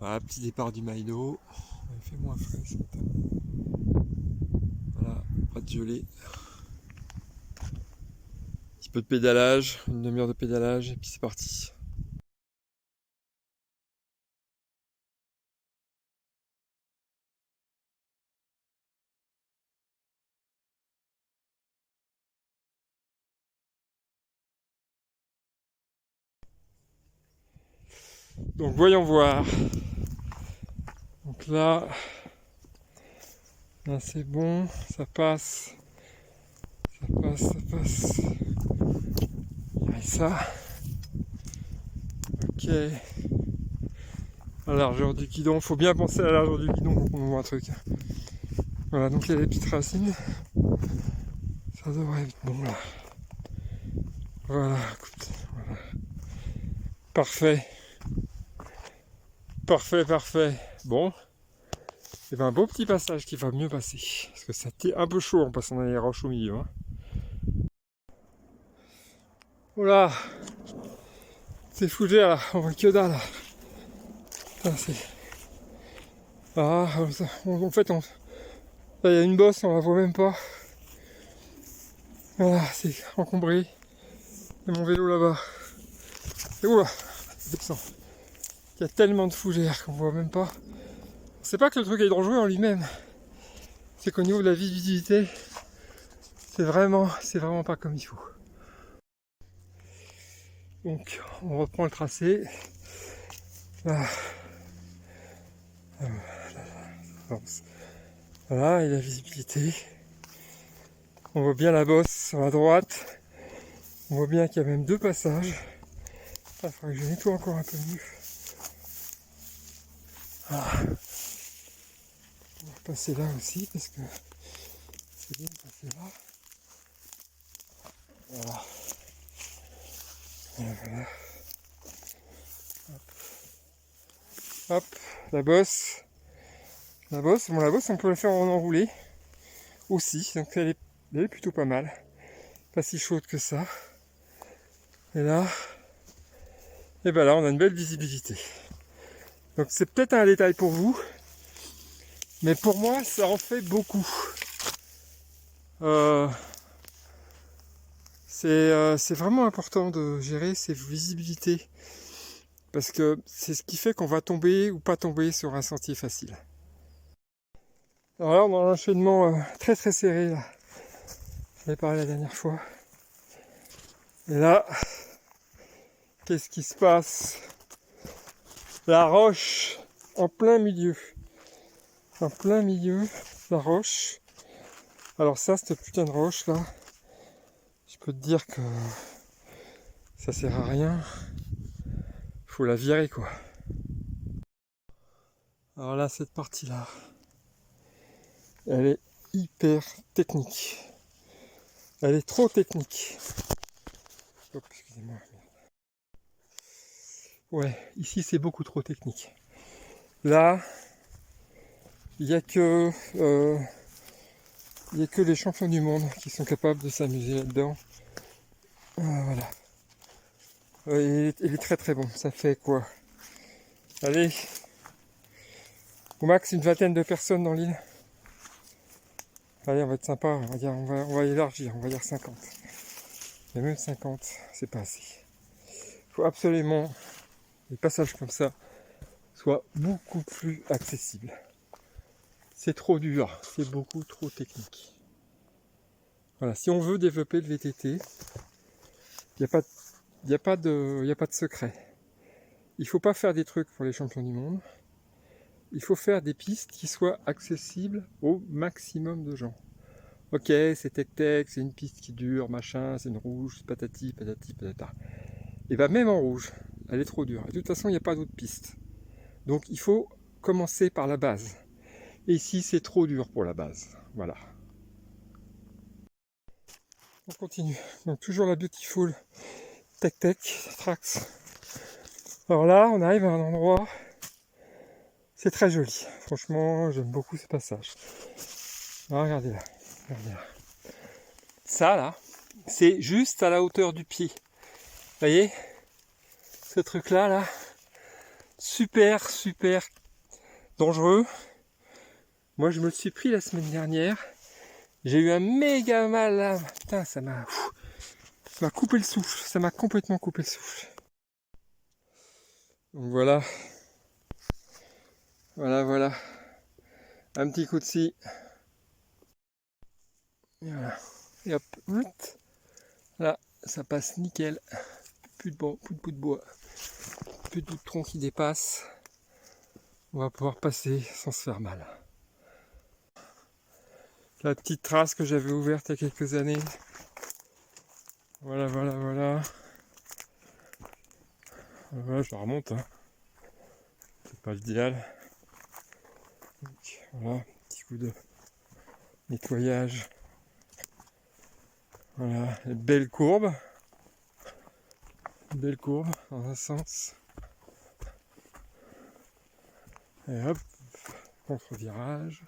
Voilà, petit départ du Maïdo. Il fait moins frais ce matin. Voilà, pas de gelée. Un petit peu de pédalage, une demi-heure de pédalage et puis c'est parti. Donc voyons voir. Donc là c'est bon, ça passe. Ça passe. Et ça. Ok. La largeur du guidon, faut bien penser à la largeur du guidon quand on voit un truc. Voilà, donc il y a des petites racines. Ça devrait être bon là. Voilà, écoute, voilà. Parfait. Parfait. Bon. Et ben un beau petit passage qui va mieux passer. Parce que ça t'est un peu chaud en passant dans les roches au milieu. Hein. Voilà. C'est fougère là, on voit que dalle là. Putain, c'est. Ah, en fait, là il y a une bosse, on la voit même pas. Voilà, c'est encombré. Et mon vélo là-bas. Et oula, c'est descend. Il y a tellement de fougères qu'on voit même pas. C'est pas que le truc est dangereux en lui-même. C'est qu'au niveau de la visibilité, c'est vraiment pas comme il faut. Donc, on reprend le tracé. Là. Voilà, et la visibilité. On voit bien la bosse sur la droite. On voit bien qu'il y a même deux passages. Il faudrait que je nettoie encore un peu mieux. Ah. On va passer là aussi parce que c'est bien de passer là. Voilà. Et voilà. Hop, la bosse. La bosse, on peut la faire en enroulé aussi, donc elle est plutôt pas mal. Pas si chaude que ça. Et là, on a une belle visibilité. Donc c'est peut-être un détail pour vous, mais pour moi, ça en fait beaucoup. C'est vraiment important de gérer ces visibilités, parce que c'est ce qui fait qu'on va tomber ou pas tomber sur un sentier facile. Alors là, on a un enchaînement très serré là. J'en ai parlé la dernière fois. Et là, qu'est-ce qui se passe? La roche en plein milieu. En plein milieu, la roche. Alors ça, cette putain de roche là, je peux te dire que ça sert à rien. Faut la virer quoi. Alors là, cette partie là, elle est hyper technique. Elle est trop technique. Hop, excusez-moi. Ouais, ici c'est beaucoup trop technique. Là, il n'y a que les champions du monde qui sont capables de s'amuser là-dedans. Voilà. Il est très bon. Ça fait quoi? Allez, au max une vingtaine de personnes dans l'île. Allez, on va être sympa, on va élargir, on va dire 50. Mais même 50, c'est pas assez. Il faut absolument les passages comme ça soient beaucoup plus accessibles. C'est trop dur, c'est beaucoup trop technique. Voilà, si on veut développer le VTT, il n'y a pas de secret. Il ne faut pas faire des trucs pour les champions du monde. Il faut faire des pistes qui soient accessibles au maximum de gens. Ok, c'est tech-tech, c'est une piste qui dure, machin, c'est une rouge, patati, patata. Et bien même en rouge, elle est trop dure. Et de toute façon, il n'y a pas d'autre piste. Donc il faut commencer par la base. Et ici, c'est trop dur pour la base. Voilà. On continue. Donc toujours la Beautiful Tech Trax. Alors là, on arrive à un endroit, c'est très joli. Franchement, j'aime beaucoup ce passage. Alors, regardez là. Ça là, c'est juste à la hauteur du pied. Vous voyez, ce truc là, super, super dangereux. Moi, je me le suis pris la semaine dernière. J'ai eu un méga mal là. Putain, ça m'a coupé le souffle. Ça m'a complètement coupé le souffle. Donc voilà. Voilà. Un petit coup de scie. Et voilà. Et hop. Là, ça passe nickel. Plus de bout de bois. Plus de bout de tronc qui dépasse. On va pouvoir passer sans se faire mal. La petite trace que j'avais ouverte il y a quelques années. Voilà. Voilà, je la remonte. Hein. C'est pas l'idéal. Donc, voilà, petit coup de nettoyage. Voilà, une belle courbe. Une belle courbe dans un sens. Et hop, contre-virage.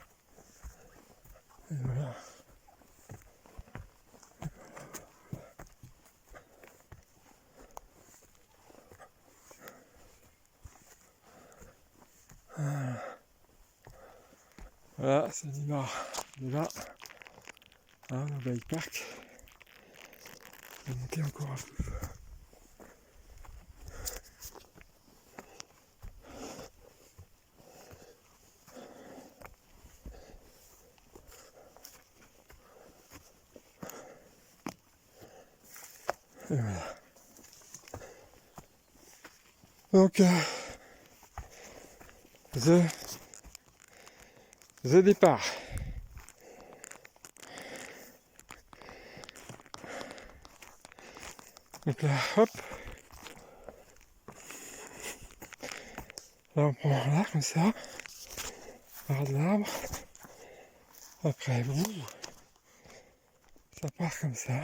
Et voilà. Voilà, ça démarre de là. Hein, le bike park. On va monter encore un peu. Et voilà. Donc, the départ. Donc là, hop. Là, on prend là, comme ça. Part de l'arbre. Après, boum. Ça part comme ça.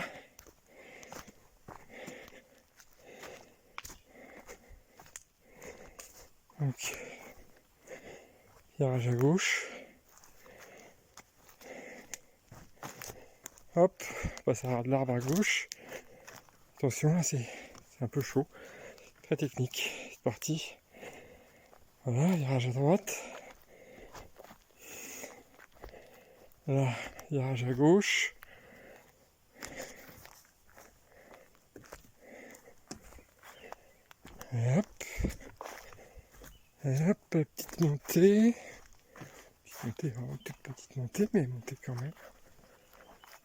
Donc, virage à gauche. Hop, on passe à de l'arbre à gauche. Attention, là c'est un peu chaud. Très technique. C'est parti. Voilà, virage à droite. Là, virage à gauche. Et hop. Et hop, petite montée. Petite montée, vraiment toute petite montée, mais montée quand même.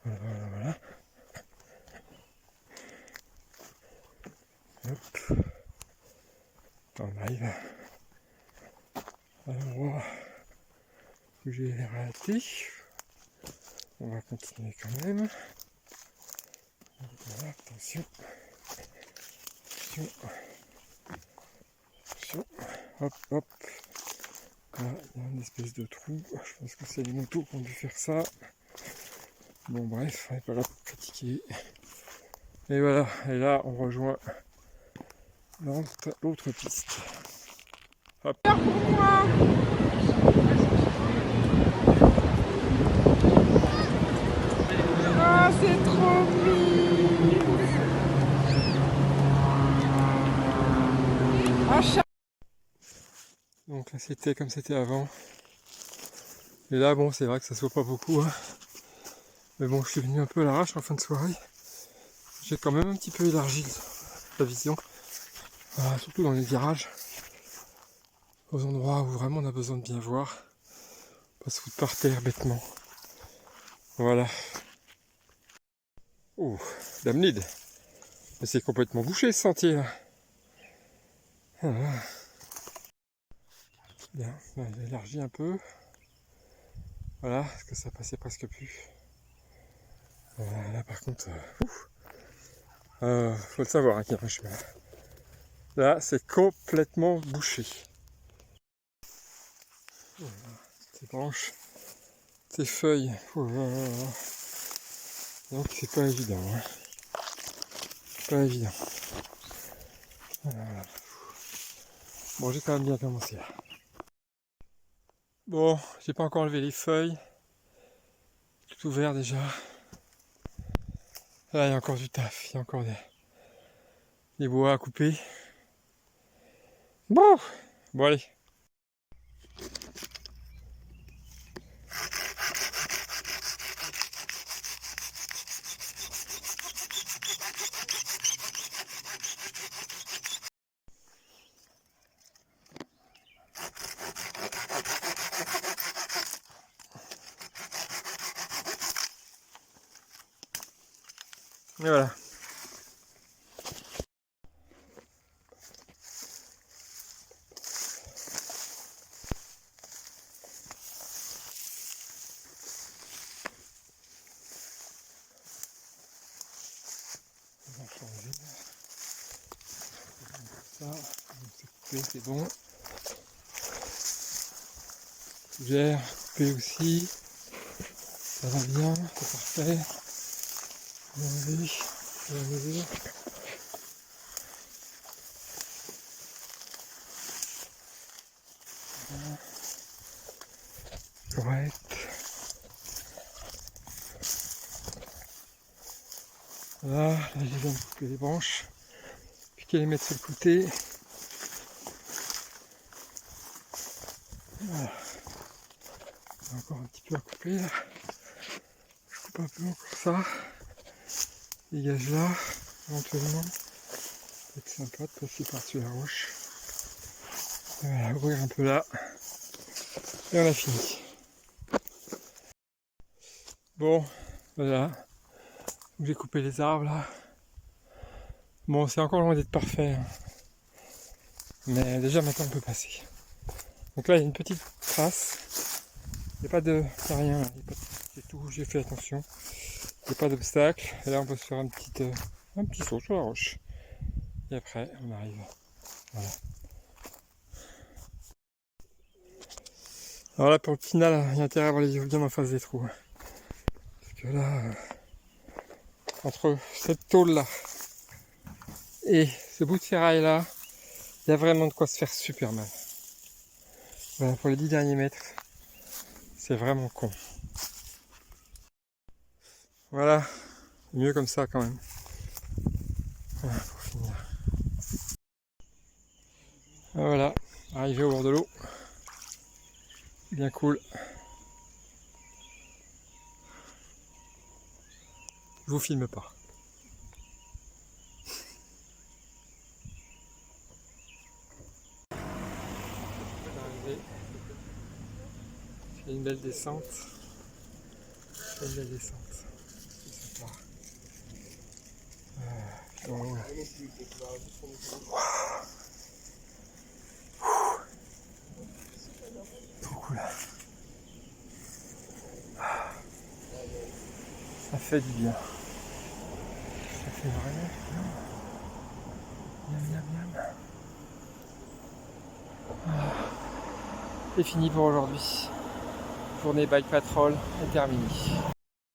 Voilà. Hop. On arrive à l'endroit que j'ai raté. On va continuer quand même. Voilà, attention. Hop. Là, il y a une espèce de trou. Je pense que c'est les motos qui ont dû faire ça. Bon, bref, on n'est pas là pour critiquer. Et voilà, et là, on rejoint l'autre piste. Hop. Ah, c'est trop mignon. Donc là, c'était comme c'était avant. Et là, bon, c'est vrai que ça se voit pas beaucoup. Hein. Mais bon, je suis venu un peu à l'arrache en fin de soirée. J'ai quand même un petit peu élargi la vision. Surtout dans les virages. Aux endroits où vraiment on a besoin de bien voir. Pas se foutre par terre bêtement. Voilà. Oh, Damnid. Mais c'est complètement bouché ce sentier là. Voilà. Bien, j'ai élargi un peu. Voilà, parce que ça passait presque plus. Là par contre, faut le savoir hein, qu'il y a un chemin. Là, c'est complètement bouché. Voilà, ces branches, ces feuilles. Donc c'est pas évident. Hein. Pas évident. Voilà. Bon, j'ai quand même bien commencé là. Bon, j'ai pas encore enlevé les feuilles. Tout ouvert déjà. Là, il y a encore du taf. Il y a encore des bois à couper. Bon, Bon allez. Et voilà. On va changer. Ça, c'est coupé, c'est bon. Fougère, coupé aussi. Ça va bien, c'est parfait. On va enlever, on va enlever. Correct. Voilà, là j'ai besoin de couper les branches, puis qu'elle les mettre sur le côté. Voilà. Il y a encore un petit peu à couper là. Je coupe un peu encore ça. Dégage là, éventuellement. C'est sympa de passer par-dessus la roche. Et voilà, ouvrir un peu là. Et on a fini. Bon, voilà. J'ai coupé les arbres là. Bon, c'est encore loin d'être parfait. Hein. Mais déjà maintenant on peut passer. Donc là il y a une petite trace. Il n'y a pas de. Il n'y a rien là. C'est tout, j'ai fait attention. Il n'y a pas d'obstacle. Et là on peut se faire un petit saut sur la roche. Et après on arrive. Voilà. Alors là pour le final, il y a intérêt à avoir les yeux bien en face des trous. Parce que là, entre cette tôle là et ce bout de ferraille là, il y a vraiment de quoi se faire super mal. Voilà, pour les 10 derniers mètres, c'est vraiment con. Voilà, mieux comme ça quand même. Voilà, pour finir. Voilà, arrivé au bord de l'eau. Bien cool. Je vous filme pas. C'est une belle descente. C'est une belle descente. C'est sympa. Oh. Trop cool. Ça fait du bien. Ça fait vraiment bien. Miam, miam, miam. C'est fini pour aujourd'hui. Journée bike patrol est terminée.